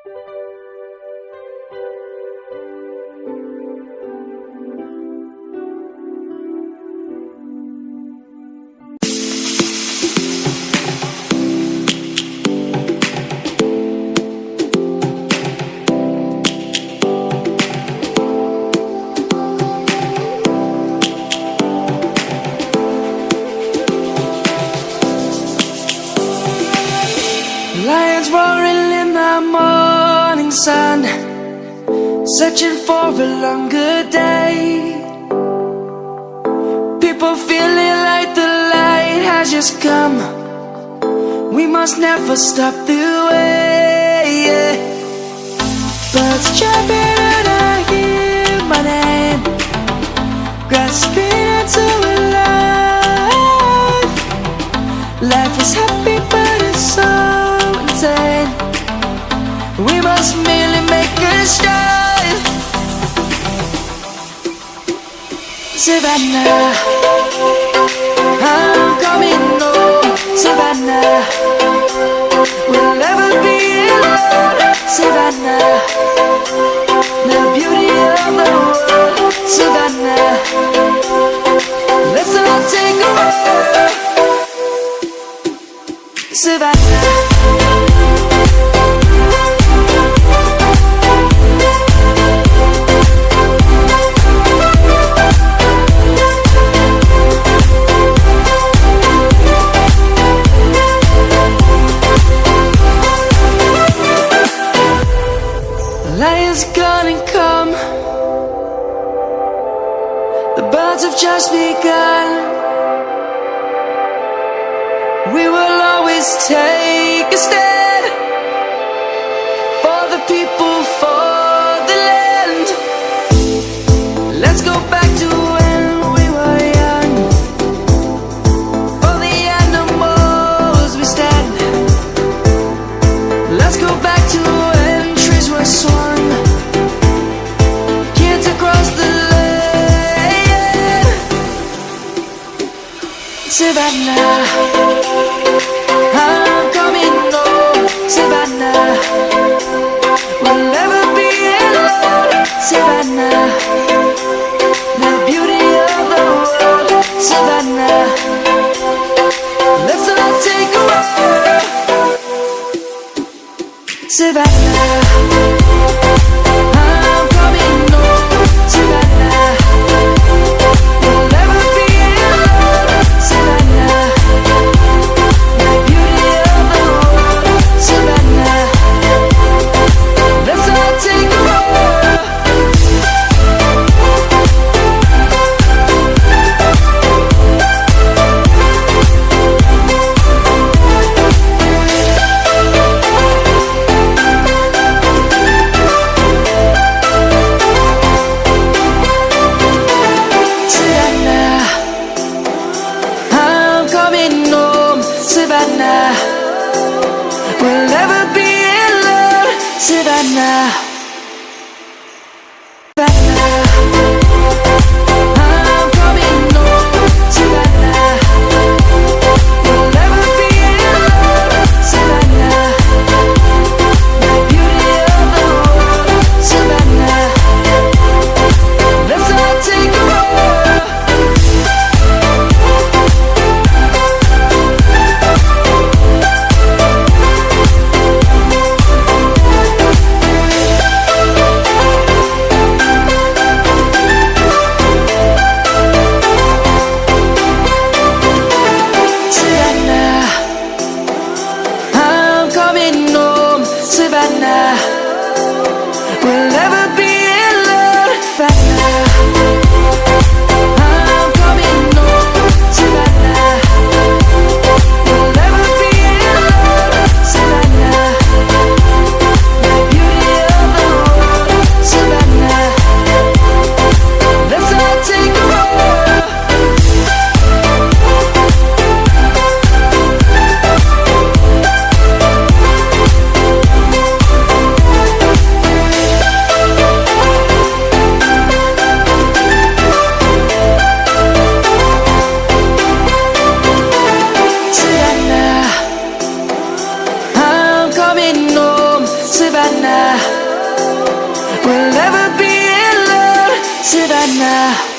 Lions roaring in the morning sun, searching for a longer day. People feeling like the light has just come. We must never stop the way. Birds chirping and I hear my name, grasping into a life. Life is happy but it's so insane. We must merely make a start. Savannah, I'm coming home. Savannah, we'll never be alone. Savannah, the beauty of the world. Savannah, let's all take a walk. Savannah. Lion's gonna come. The birds have just begun. We will always take a stand for the people, for the land. Let's go back to when we were young. For the animals we stand. Let's go back to when trees were swung. Kids across the land. Savannah, I'm coming home. Savannah, we'll never be alone. Savannah, the beauty of the world. Savannah, let's all take a walk. Savannah, I'm coming home. Savannah, we'll never be alone. Savannah, the beauty of the world. Savannah, let's all take a walk. Savannah, I'm coming home. Savannah, we'll never be alone. Savannah, Savannah, I'm coming home. Savannah, we'll never be alone. Savannah, the beauty of the world. Savannah, let's all take a walk. Savannah, I'm coming home. Savannah, we'll never be alone. Savannah, I'm coming home. Savannah, we'll never be alone. Savannah, the beauty of the world. Savannah, let's all take a walk. Savannah. We'll never be in love, Savannah.